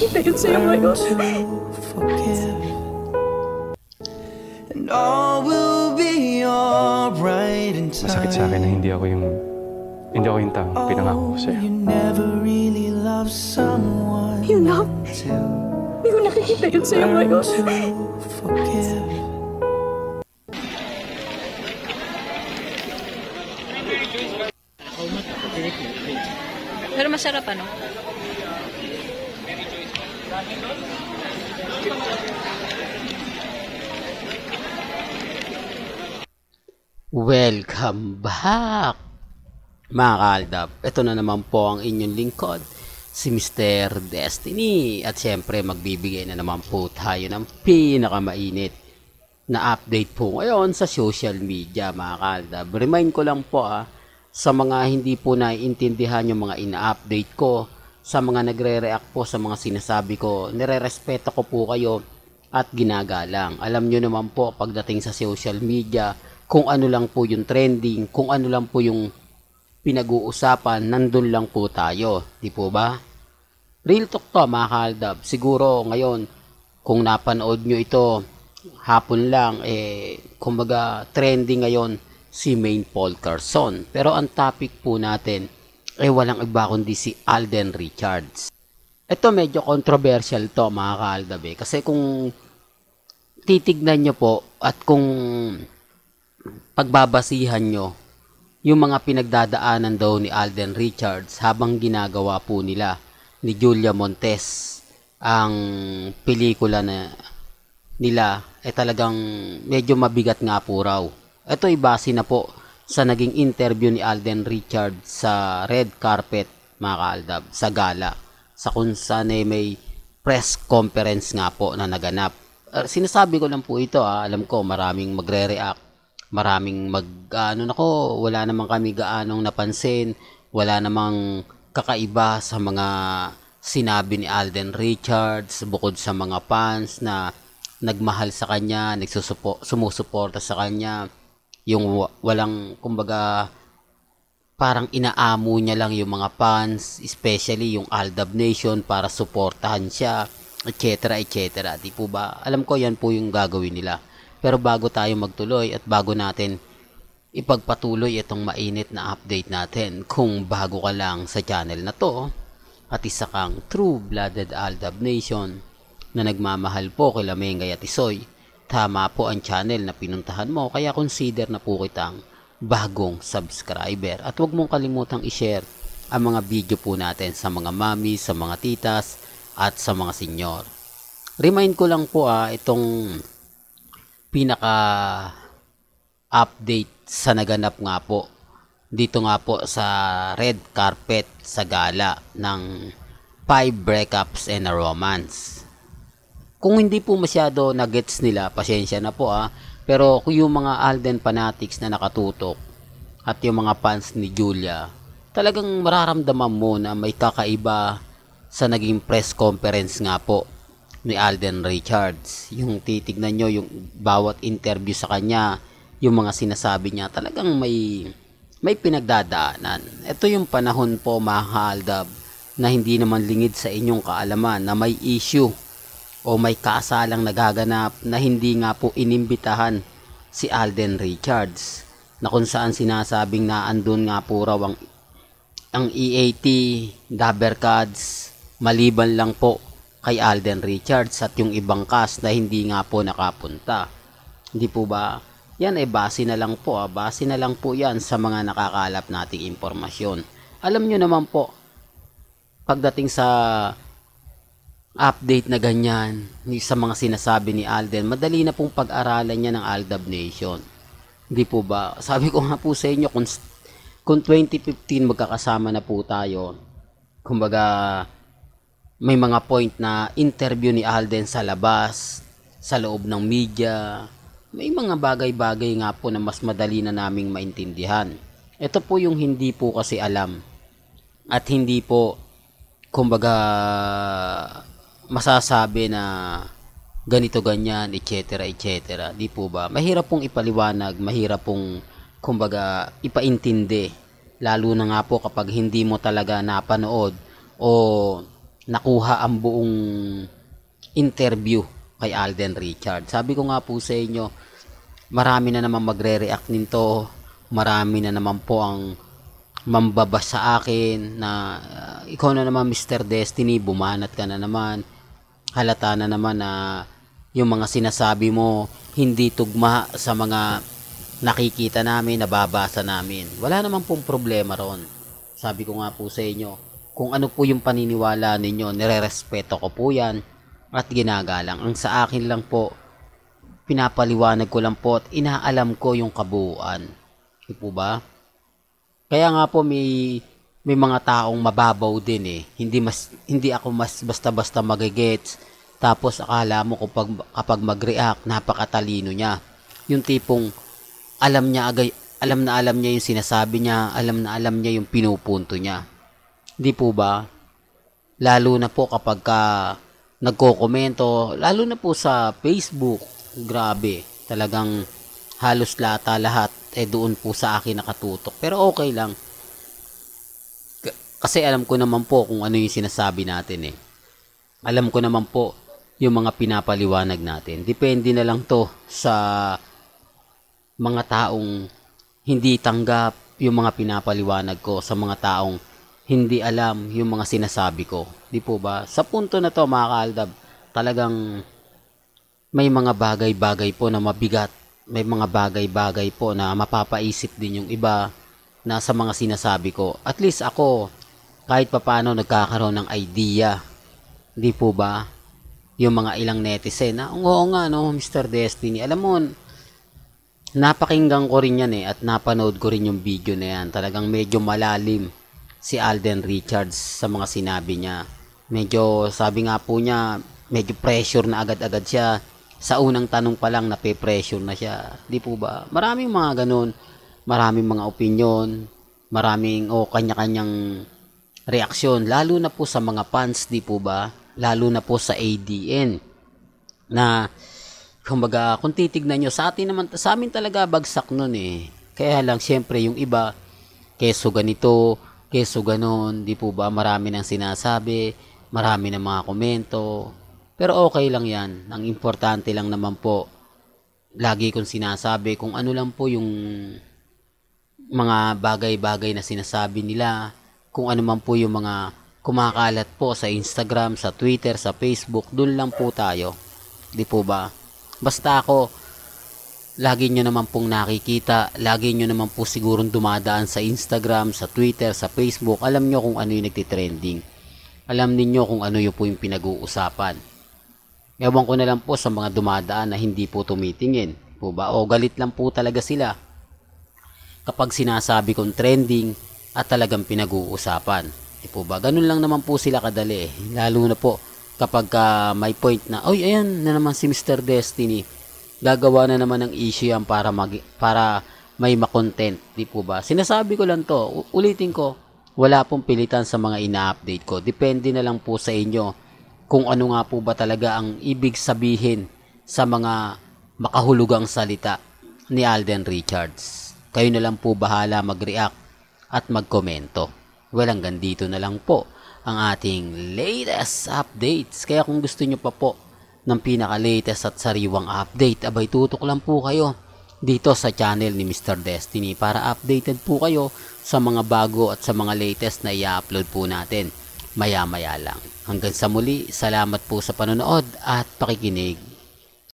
nakikita yun sa'yo ngayon. And all will be alright in time. Masakit sa akin na hindi ako yung taong pinangako ko sa'yo. You never really love someone Yun na. to Hindi ko nakikita yun sa'yo ngayon. forgive. Pero masarap ano? Welcome back, mga kaaldab. Ito na naman po ang inyong lingkod, si Mr. Destiny. At syempre, magbibigay na naman po tayo ng pinakamainit na update po ngayon sa social media, mga kaaldab. Remind ko lang po sa mga hindi po naiintindihan yung mga ina-update ko, sa mga nagre-react po sa mga sinasabi ko, nire-respeto ko po kayo at ginagalang. Alam nyo naman po, pagdating sa social media, kung ano lang po yung trending, kung ano lang po yung pinag-uusapan, nandun lang po tayo. Di po ba? Real talk to, mga kaaldab. Siguro ngayon, kung napanood nyo ito, hapon lang, kumbaga trending ngayon si Maine Paul Carson. Pero ang topic po natin, walang iba kundi si Alden Richards. Ito medyo controversial to, mga kaaldab. Kasi kung titignan nyo po at kung pagbabasihan nyo yung mga pinagdadaanan daw ni Alden Richards habang ginagawa po nila ni Julia Montes ang pelikula na nila, talagang medyo mabigat nga po raw. Ito ay base na po sa naging interview ni Alden Richards sa red carpet, mga kaaldab, sa gala, sa kung saan may press conference nga po na naganap. Sinasabi ko lang po ito, alam ko maraming magre-react, maraming wala namang kami gaanong napansin, wala namang kakaiba sa mga sinabi ni Alden Richards, bukod sa mga fans na nagmahal sa kanya, sumusuporta sa kanya, yung walang, kumbaga, parang inaamo niya lang yung mga fans, especially yung Aldab Nation, para suportahan siya, etc. etc. Di po ba? Alam ko yan po yung gagawin nila. Pero bago tayo magtuloy at bago natin ipagpatuloy itong mainit na update natin, kung bago ka lang sa channel na to at isa kang true-blooded Aldab Nation na nagmamahal po kila Mengay at Isoy, tama po ang channel na pinuntahan mo, kaya consider na po kitang bagong subscriber. At huwag mong kalimutang i-share ang mga video po natin sa mga mami, sa mga titas at sa mga senyor. Remind ko lang po itong pinaka-update sa naganap nga po dito nga po sa red carpet sa gala ng 5 breakups and a romance. Kung hindi po masyado na gets nila, pasensya na po pero kung yung mga Alden fanatics na nakatutok at yung mga fans ni Julia, talagang mararamdaman mo na may kakaiba sa naging press conference nga po ni Alden Richards. Yung titignan nyo yung bawat interview sa kanya, yung mga sinasabi niya, talagang may pinagdadaanan. Ito yung panahon po, mga kaaldab, na hindi naman lingid sa inyong kaalaman na may issue o may kasalang nagaganap na hindi nga po inimbitahan si Alden Richards, na kung saan sinasabing na andun nga po raw ang EAT, Dabber Cards, maliban lang po kay Alden Richards at yung ibang cast na hindi nga po nakapunta. Hindi po ba? Yan base na lang po. Base na lang po yan sa mga nakakalap nating impormasyon. Alam nyo naman po, pagdating sa update na ganyan, sa mga sinasabi ni Alden, madali na pong pag-aralan niya ng Aldab Nation. Hindi po ba? Sabi ko nga po sa inyo, kung 2015 magkakasama na po tayo, kumbaga, may mga point na interview ni Alden sa labas, sa loob ng media, may mga bagay-bagay nga po na mas madali na naming maintindihan. Ito po yung hindi po kasi alam at hindi po, kumbaga, masasabi na ganito ganyan, etc. etc. Di po ba? Mahirap pong ipaliwanag, mahirap pong, kumbaga, ipaintindi, lalo na nga po kapag hindi mo talaga napanood o nakuha ang buong interview kay Alden Richards. Sabi ko nga po sa inyo, marami na naman magre-react nito, marami na naman po ang mambabas sa akin na ikaw na naman Mr. Destiny, bumanat ka na naman, halata na naman na yung mga sinasabi mo hindi tugma sa mga nakikita namin, nababasa namin. Wala naman pong problema ron. Sabi ko nga po sa inyo, kung ano po yung paniniwala ninyo, nirerespeto ko po yan at ginagalang. Ang sa akin lang po, pinapaliwanag ko lang po at inaalam ko yung kabuuan. Di po ba? Kaya nga po may mga taong mababaw din eh. Hindi ako mas basta-basta magigets. Tapos akala mo kapag mag-react, napakatalino niya. Yung tipong alam niya yung sinasabi niya, alam niya yung pinupunto niya. Di po ba? Lalo na po kapag nagko-komento, lalo na po sa Facebook, grabe, talagang halos lahat doon po sa akin nakatutok. Pero okay lang. Kasi alam ko naman po kung ano yung sinasabi natin eh. Alam ko naman po yung mga pinapaliwanag natin. Depende na lang to sa mga taong hindi tanggap yung mga pinapaliwanag ko, sa mga taong hindi alam yung mga sinasabi ko. Di po ba? Sa punto na to mga kaaldab, talagang may mga bagay-bagay po na mabigat. May mga bagay-bagay po na mapapaisip din yung iba na sa mga sinasabi ko. At least ako, kahit papaano nagkakaroon ng idea. Di po ba? Yung mga ilang netizen na, oo nga no, Mr. Destiny. Alam mo, napakinggan ko rin yan eh at napanood ko rin yung video na yan. Talagang medyo malalim si Alden Richards sa mga sinabi niya. Medyo, sabi nga po niya, medyo pressure na agad-agad siya. Sa unang tanong pa lang, nape-pressure na siya. Di po ba? Maraming mga ganun. Maraming mga opinion. Maraming kanya-kanyang reaksyon. Lalo na po sa mga fans, di po ba? Lalo na po sa ADN. Na, kumbaga, kung titignan nyo, sa amin talaga bagsak nun eh. Kaya lang, syempre, yung iba, keso ganito, keso ganon, di po ba? Marami nang sinasabi, marami ng mga komento. Pero okay lang yan. Ang importante lang naman po, lagi kong sinasabi, kung ano lang po yung mga bagay-bagay na sinasabi nila, kung ano man po yung mga kumakalat po sa Instagram, sa Twitter, sa Facebook, dun lang po tayo. Di po ba? Basta ako, lagi nyo naman pong nakikita, lagi nyo naman po sigurong dumadaan sa Instagram, sa Twitter, sa Facebook, alam nyo kung ano yung nagtitrending. Alam niyo kung ano yung po yung pinag-uusapan. Ewan ko na lang po sa mga dumadaan na hindi po tumitingin. Po ba? O galit lang po talaga sila kapag sinasabi kong trending at talagang pinag-uusapan. Po ba? Ganun lang naman po sila kadali. Lalo na po kapag may point na, oy, ayan na naman si Mr. Destiny. Gagawa na naman ng issue yan para may makontent, di po ba? Sinasabi ko lang to, ulitin ko, wala pong pilitan sa mga ina-update ko. Depende na lang po sa inyo kung ano nga po ba talaga ang ibig sabihin sa mga makahulugang salita ni Alden Richards. Kayo na lang po bahala mag-react at magkomento. Well, hanggang dito na lang po ang ating latest updates. Kaya kung gusto nyo pa po ng pinaka-latest at sariwang update, abay tutok lang po kayo dito sa channel ni Mr. Destiny para updated po kayo sa mga bago at sa mga latest na i-upload po natin maya-maya lang. Hanggang sa muli, salamat po sa panonood at pakikinig.